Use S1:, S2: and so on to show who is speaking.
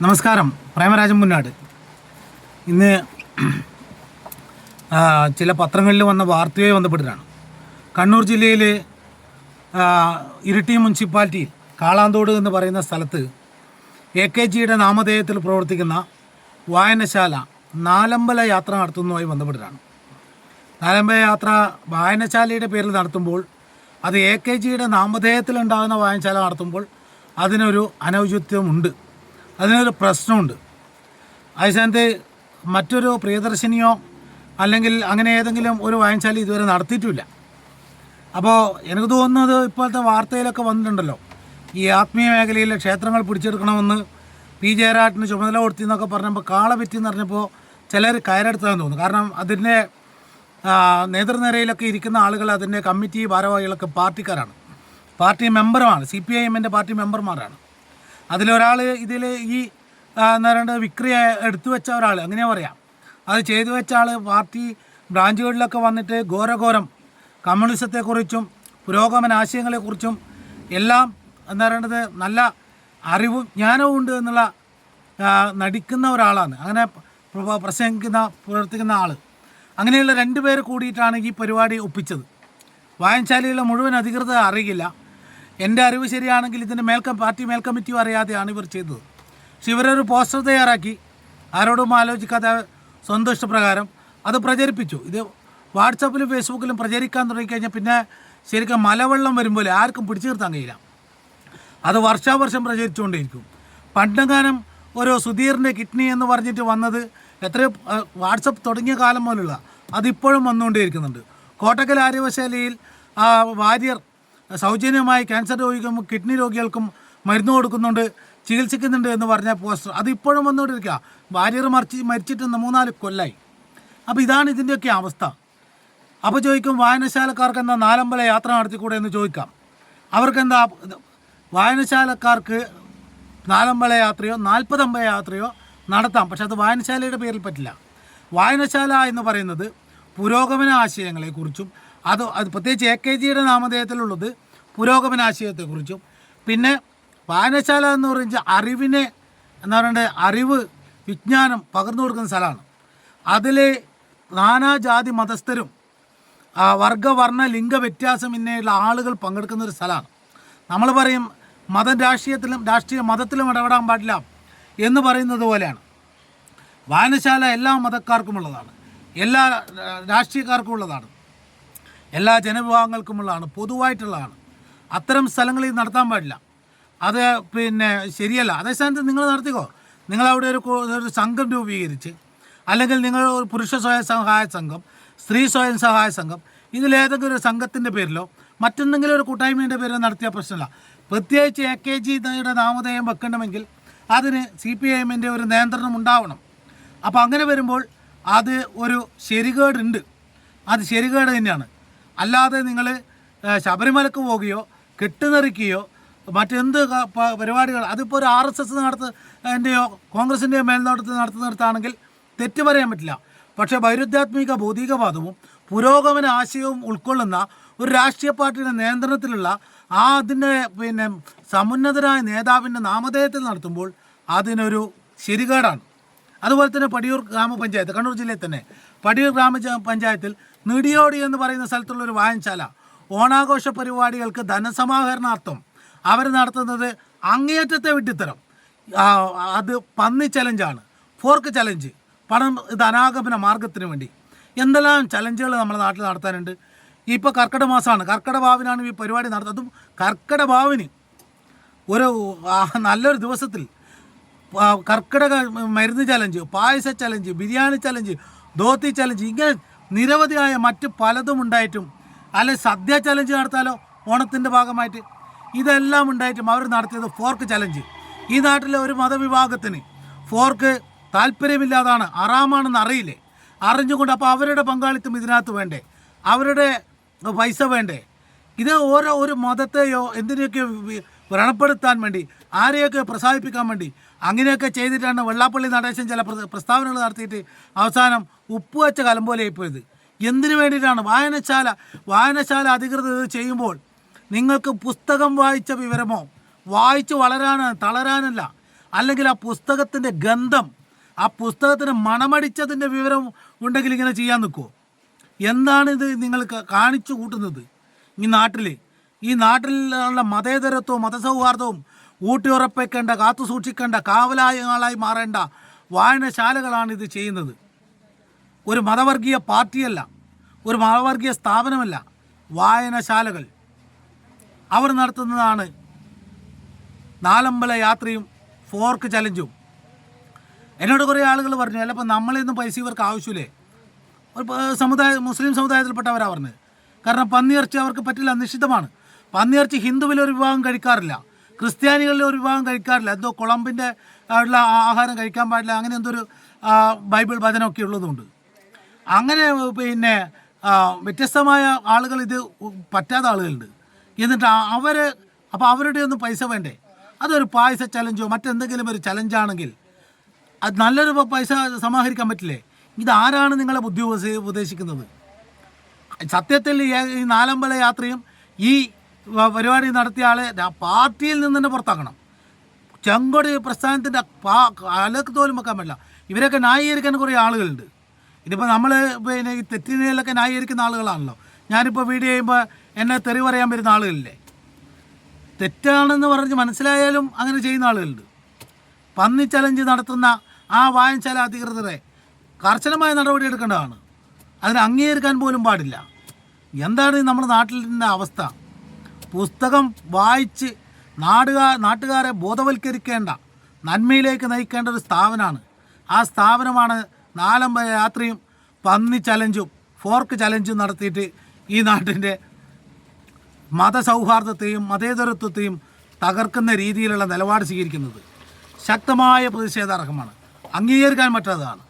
S1: നമസ്കാരം. പ്രേമരാജൻ മുന്നാട്. ഇന്ന് ചില പത്രങ്ങളിൽ വന്ന വാർത്തയുമായി ബന്ധപ്പെട്ടിട്ടാണ്. കണ്ണൂർ ജില്ലയിൽ ഇരിട്ടി മുനിസിപ്പാലിറ്റിയിൽ കാളാന്തോട് എന്ന് പറയുന്ന സ്ഥലത്ത് AKGയുടെ നാമധേയത്തിൽ പ്രവർത്തിക്കുന്ന വായനശാല നാലമ്പല യാത്ര നടത്തുന്നതുമായി ബന്ധപ്പെട്ടിട്ടാണ്. നാലമ്പല യാത്ര വായനശാലയുടെ പേരിൽ നടത്തുമ്പോൾ അത് AKGയുടെ നാമധേയത്തിലുണ്ടാകുന്ന വായനശാല നടത്തുമ്പോൾ അതിനൊരു അനൗചിത്യമുണ്ട്, അതിനൊരു പ്രശ്നമുണ്ട്. അതേസ്ഥാനത്ത് മറ്റൊരു പ്രിയദർശിനിയോ അല്ലെങ്കിൽ അങ്ങനെ ഏതെങ്കിലും ഒരു വായനശാല ഇതുവരെ നടത്തിയിട്ടുമില്ല. അപ്പോൾ എനിക്ക് തോന്നുന്നത് ഇപ്പോഴത്തെ വാർത്തയിലൊക്കെ വന്നിട്ടുണ്ടല്ലോ, ഈ ആത്മീയ മേഖലയിലെ ക്ഷേത്രങ്ങൾ പിടിച്ചെടുക്കണമെന്ന് P. ജയരാജന് ചുമതല കൊടുത്തിന്നൊക്കെ പറഞ്ഞപ്പോൾ കാള പറ്റിയെന്ന് പറഞ്ഞപ്പോൾ ചിലർ കയറെടുത്തതെന്ന് തോന്നുന്നു. കാരണം അതിൻ്റെ നേതൃനിരയിലൊക്കെ ഇരിക്കുന്ന ആളുകൾ അതിൻ്റെ കമ്മിറ്റി ഭാരവാഹികളൊക്കെ പാർട്ടിക്കാരാണ്, പാർട്ടി മെമ്പറുമാണ്, CPIMൻ്റെ പാർട്ടി മെമ്പർമാരാണ്. അതിലൊരാൾ ഇതിൽ ഈ എന്താ പറയുക വിക്രിയ എടുത്തു വെച്ച ഒരാൾ, അങ്ങനെയാ പറയാം, അത് ചെയ്തു വെച്ച ആൾ പാർട്ടി ബ്രാഞ്ചുകളിലൊക്കെ വന്നിട്ട് ഘോരഘോരം കമ്മ്യൂണിസത്തെക്കുറിച്ചും പുരോഗമന ആശയങ്ങളെക്കുറിച്ചും എല്ലാം എന്താ പറയേണ്ടത് നല്ല അറിവും ജ്ഞാനവും ഉണ്ട് എന്നുള്ള നടിക്കുന്ന ഒരാളാണ്, അങ്ങനെ പ്രവർത്തിക്കുന്ന ആൾ. അങ്ങനെയുള്ള 2 പേര് കൂടിയിട്ടാണ് ഈ പരിപാടി ഒപ്പിച്ചത്. വായനശാലയിലെ മുഴുവൻ അധികൃതർ അറിയില്ല. എൻ്റെ അറിവ് ശരിയാണെങ്കിൽ ഇതിൻ്റെ പാർട്ടി മേൽക്കമ്മിറ്റിയും അറിയാതെയാണ് ഇവർ ചെയ്തത്. പക്ഷെ ഇവരൊരു പോസ്റ്റർ തയ്യാറാക്കി ആരോടും ആലോചിക്കാതെ സ്വന്തം ഇഷ്ടപ്രകാരം അത് പ്രചരിപ്പിച്ചു. ഇത് വാട്സപ്പിലും ഫേസ്ബുക്കിലും പ്രചരിക്കാൻ തുടങ്ങിക്കഴിഞ്ഞാൽ പിന്നെ ശരിക്കും മലവെള്ളം വരുമ്പോൾ ആർക്കും പിടിച്ചു നിർത്താൻ കഴിയില്ല. അത് വർഷാവർഷം പ്രചരിച്ചുകൊണ്ടിരിക്കും. പണ്ടെങ്ങാനും ഒരു സുധീറിൻ്റെ കിഡ്നി എന്ന് പറഞ്ഞിട്ട് വന്നത് എത്രയോ വാട്സപ്പ് തുടങ്ങിയ കാലം പോലുള്ള അതിപ്പോഴും വന്നുകൊണ്ടേയിരിക്കുന്നുണ്ട്. കോട്ടക്കൽ ആര്യവശാലയിൽ വാര്യർ സൗജന്യമായി ക്യാൻസർ രോഗികൾക്കും കിഡ്നി രോഗികൾക്കും മരുന്ന് കൊടുക്കുന്നുണ്ട്, ചികിത്സിക്കുന്നുണ്ട് എന്ന് പറഞ്ഞ പോസ്റ്റർ അതിപ്പോഴും വന്നുകൊണ്ടിരിക്കുക. വാര്യർ മരിച്ചിട്ട് 3-4 കൊല്ലമായി. അപ്പോൾ ഇതാണ് ഇതിൻ്റെയൊക്കെ അവസ്ഥ. അപ്പോൾ ചോദിക്കും, വായനശാലക്കാർക്ക് എന്താ നാലമ്പല യാത്ര നടത്തിക്കൂടെ എന്ന് ചോദിക്കാം. അവർക്കെന്താ, വായനശാലക്കാർക്ക് നാലമ്പല യാത്രയോ 40 അമ്പല യാത്രയോ നടത്താം, പക്ഷെ അത് വായനശാലയുടെ പേരിൽ പറ്റില്ല. വായനശാല എന്ന് പറയുന്നത് പുരോഗമന ആശയങ്ങളെക്കുറിച്ചും അത് പ്രത്യേകിച്ച് AKGയുടെ നാമധേയത്തിലുള്ളത് പുരോഗമന ആശയത്തെക്കുറിച്ചും, പിന്നെ വായനശാല എന്ന് പറയുന്നത് അറിവിനെ എന്താ പറയണ്ടത്, അറിവ് വിജ്ഞാനം പകർന്നു കൊടുക്കുന്ന സ്ഥലമാണ്. അതിൽ നാനാജാതി മതസ്ഥരും വർഗവർണ്ണ ലിംഗ വ്യത്യാസം ഇന്നയുള്ള ആളുകൾ പങ്കെടുക്കുന്ന ഒരു സ്ഥലമാണ്. നമ്മൾ പറയും മതം രാഷ്ട്രീയ മതത്തിലും ഇടപെടാൻ പാടില്ല എന്ന് പറയുന്നത് പോലെയാണ്. വായനശാല എല്ലാ മതക്കാർക്കുമുള്ളതാണ്, എല്ലാ രാഷ്ട്രീയക്കാർക്കും ഉള്ളതാണ്, എല്ലാ ജനവിഭാഗങ്ങൾക്കുമുള്ളതാണ്, പൊതുവായിട്ടുള്ളതാണ്. അത്തരം സ്ഥലങ്ങളിൽ നടത്താൻ പാടില്ല, അത് പിന്നെ ശരിയല്ല. അതേസ്ഥാനത്ത് നിങ്ങൾ നടത്തിക്കോ, നിങ്ങളവിടെ ഒരു സംഘം രൂപീകരിച്ച്, അല്ലെങ്കിൽ നിങ്ങൾ ഒരു പുരുഷ സ്വയം സഹായ സംഘം, സ്ത്രീ സ്വയം സഹായ സംഘം, ഇതിലേതെങ്കിലും ഒരു സംഘത്തിൻ്റെ പേരിലോ മറ്റെന്തെങ്കിലും ഒരു കൂട്ടായ്മയുടെ പേരിലോ നടത്തിയ പ്രശ്നമില്ല. പ്രത്യേകിച്ച് AKGയുടെ നാമധേയം വെക്കണമെങ്കിൽ അതിന് CPIMൻ്റെ ഒരു നിയന്ത്രണം ഉണ്ടാവണം. അപ്പോൾ അങ്ങനെ വരുമ്പോൾ അത് ഒരു ശരികേടുണ്ട്, അത് ശരികേട് തന്നെയാണ്. അല്ലാതെ നിങ്ങൾ ശബരിമലക്ക് പോവുകയോ കെട്ടുനിറിക്കുകയോ മറ്റെന്ത് പരിപാടികൾ, അതിപ്പോൾ ഒരു RSS നടത്തുന്നതിൻ്റെയോ കോൺഗ്രസിൻ്റെയോ മേൽനോട്ടത്തിൽ നടത്തുന്നിടത്താണെങ്കിൽ തെറ്റ് പറയാൻ പറ്റില്ല. പക്ഷേ വൈരുദ്ധ്യാത്മിക ഭൗതികവാദവും പുരോഗമന ആശയവും ഉൾക്കൊള്ളുന്ന ഒരു രാഷ്ട്രീയ പാർട്ടിയുടെ നിയന്ത്രണത്തിലുള്ള അതിൻ്റെ പിന്നെ സമുന്നതരായ നേതാവിൻ്റെ നാമധേയത്തിൽ നടത്തുമ്പോൾ അതിനൊരു ശരികേടാണ്. അതുപോലെ തന്നെ പടിയൂർ ഗ്രാമപഞ്ചായത്ത്, കണ്ണൂർ ജില്ലയിൽ തന്നെ പടിയൂർ ഗ്രാമപഞ്ചായത്തിൽ നെടിയോടി എന്ന് പറയുന്ന സ്ഥലത്തുള്ളൊരു വായനശാല ഓണാഘോഷ പരിപാടികൾക്ക് ധനസമാഹരണാർത്ഥം അവർ നടത്തുന്നത് അങ്ങേയറ്റത്തെ വിഡ്ഢിത്തരം. അത് പന്നി ചലഞ്ചാണ്, ഫോർക്ക് ചലഞ്ച്, പണം ധനാഗമന മാർഗത്തിന് വേണ്ടി എന്തെല്ലാം ചലഞ്ചുകൾ നമ്മുടെ നാട്ടിൽ നടത്താനുണ്ട്. ഇപ്പോൾ കർക്കിടക മാസമാണ്, കർക്കിടക ഭാവിനാണ് ഈ പരിപാടി നടത്തുന്നത്. അതും കർക്കിടക ഭാവിന് ഒരു നല്ലൊരു ദിവസത്തിൽ കർക്കിടക മരുന്ന് ചലഞ്ച്, പായസ challenge, biryani challenge, dhoti challenge, ഇങ്ങനെ നിരവധിയായ മറ്റ് പലതും ഉണ്ടായിട്ടും, അല്ലെങ്കിൽ സദ്യ ചലഞ്ച് നടത്താലോ ഓണത്തിൻ്റെ ഭാഗമായിട്ട്, ഇതെല്ലാം ഉണ്ടായിട്ടും അവർ നടത്തിയത് ഫോർക്ക് ചലഞ്ച്. ഈ നാട്ടിലെ ഒരു മതവിഭാഗത്തിന് ഫോർക്ക് താല്പര്യമില്ലാതാണ്, ഹറാമാണെന്ന് അറിയില്ലേ, അറിഞ്ഞുകൊണ്ട് അപ്പോൾ അവരുടെ പങ്കാളിത്തം ഇതിനകത്ത് വേണ്ടേ, അവരുടെ പൈസ വേണ്ടേ? ഇത് ഒരു മതത്തെയോ എന്തിനെയൊക്കെ വ്രണപ്പെടുത്താൻ വേണ്ടി, ആരെയൊക്കെ പ്രസാദിപ്പിക്കാൻ വേണ്ടി അങ്ങനെയൊക്കെ ചെയ്തിട്ടാണ് വെള്ളാപ്പള്ളി നടേശൻ ചില പ്രസ്താവനകൾ നടത്തിയിട്ട് അവസാനം ഉപ്പ് വെച്ച കലം പോലെ ആയിപ്പോയത്. എന്തിനു വേണ്ടിയിട്ടാണ്? വായനശാല അധികൃതർ ഇത് ചെയ്യുമ്പോൾ നിങ്ങൾക്ക് പുസ്തകം വായിച്ച വിവരമോ വായിച്ച് വളരാനാണ്, തളരാനല്ല. അല്ലെങ്കിൽ ആ പുസ്തകത്തിൻ്റെ ഗന്ധം, ആ പുസ്തകത്തിന് മണമടിച്ചതിൻ്റെ വിവരം ഉണ്ടെങ്കിൽ ഇങ്ങനെ ചെയ്യാൻ നിൽക്കുമോ? എന്താണിത് നിങ്ങൾ കാണിച്ചു കൂട്ടുന്നത്? ഈ നാട്ടിലുള്ള മതേതരത്വവും മതസൗഹാർദ്ദവും ഊട്ടിയുറപ്പിക്കേണ്ട, കാത്തു സൂക്ഷിക്കേണ്ട, കാവലായങ്ങളായി മാറേണ്ട വായനശാലകളാണ് ഇത് ചെയ്യുന്നത്. ഒരു മതവർഗീയ പാർട്ടിയല്ല, ഒരു മതവർഗീയ സ്ഥാപനമല്ല, വായനശാലകൾ. അവർ നടത്തുന്നതാണ് നാലമ്പല യാത്രയും ഫോർക്ക് ചലഞ്ചും. എന്നോട് കുറേ ആളുകൾ പറഞ്ഞു, അല്ല ഇപ്പം നമ്മളിന്നും പൈസ ഇവർക്ക് ആവശ്യമില്ലേ? ഒരു മുസ്ലിം സമുദായത്തിൽപ്പെട്ടവരാണ് പറഞ്ഞത്. കാരണം പന്നിയിറച്ചി അവർക്ക് പറ്റില്ല, നിഷിദ്ധമാണ്. പന്നിയിറച്ചി ഹിന്ദുവിലൊരു വിഭാഗം കഴിക്കാറില്ല, ക്രിസ്ത്യാനികളിൽ ഒരു വിഭാഗം കഴിക്കാറില്ല. എന്തോ കുളമ്പിൻ്റെ ഉള്ള ആഹാരം കഴിക്കാൻ പാടില്ല, അങ്ങനെ എന്തോ ഒരു ബൈബിൾ വചനമൊക്കെ ഉള്ളതുകൊണ്ട്. അങ്ങനെ പിന്നെ വ്യത്യസ്തമായ ആളുകൾ ഇത് പറ്റാത്ത ആളുകളുണ്ട്. എന്നിട്ട് അപ്പോൾ അവരുടെ ഒന്നും പൈസ വേണ്ടേ? അതൊരു പായസ ചലഞ്ചോ മറ്റെന്തെങ്കിലും ഒരു ചലഞ്ചാണെങ്കിൽ അത് നല്ലൊരു പൈസ സമാഹരിക്കാൻ പറ്റില്ലേ? ഇതാരാണ് നിങ്ങളെ ബുദ്ധി ഉപദേശിക്കുന്നത്? സത്യത്തിൽ ഈ നാലമ്പല യാത്രയും ഈ പരിപാടി നടത്തിയ ആളെ പാർട്ടിയിൽ നിന്ന് തന്നെ പുറത്താക്കണം. ചെങ്കൊടി പ്രസ്ഥാനത്തിൻ്റെ അലക്ക് തോലും വെക്കാൻ പറ്റില്ല. ഇവരൊക്കെ ന്യായീകരിക്കാൻ കുറേ ആളുകളുണ്ട്. ഇതിപ്പോൾ നമ്മൾ പിന്നെ ഈ തെറ്റിനെയൊക്കെ ന്യായീകരിക്കുന്ന ആളുകളാണല്ലോ. ഞാനിപ്പോൾ വീഡിയോ ചെയ്യുമ്പോൾ എന്നെ തെറി പറയാൻ വരുന്ന ആളുകളില്ലേ? തെറ്റാണെന്ന് പറഞ്ഞ് മനസ്സിലായാലും അങ്ങനെ ചെയ്യുന്ന ആളുകളുണ്ട്. പന്നി ചലഞ്ച് നടത്തുന്ന ആ വായനശാല അധികൃതരെ കർശനമായ നടപടി എടുക്കേണ്ടതാണ്. അതിനെ അംഗീകരിക്കാൻ പോലും പാടില്ല. എന്താണ് നമ്മുടെ നാട്ടിലെ അവസ്ഥ? പുസ്തകം വായിച്ച് നാട്ടുകാരെ ബോധവൽക്കരിക്കേണ്ട, നന്മയിലേക്ക് നയിക്കേണ്ട ഒരു സ്ഥാപനമാണ്. ആ സ്ഥാപനമാണ് നാലമ്പല യാത്രയും പന്നി ചലഞ്ചും ഫോർക്ക് ചലഞ്ചും നടത്തിയിട്ട് ഈ നാട്ടിൻ്റെ മതസൗഹാർദ്ദത്തെയും മതേതരത്വത്തെയും തകർക്കുന്ന രീതിയിലുള്ള നിലപാട് സ്വീകരിക്കുന്നത്. ശക്തമായ പ്രതിഷേധാർഹമാണ്, അംഗീകരിക്കാൻ പറ്റാത്തതാണ്.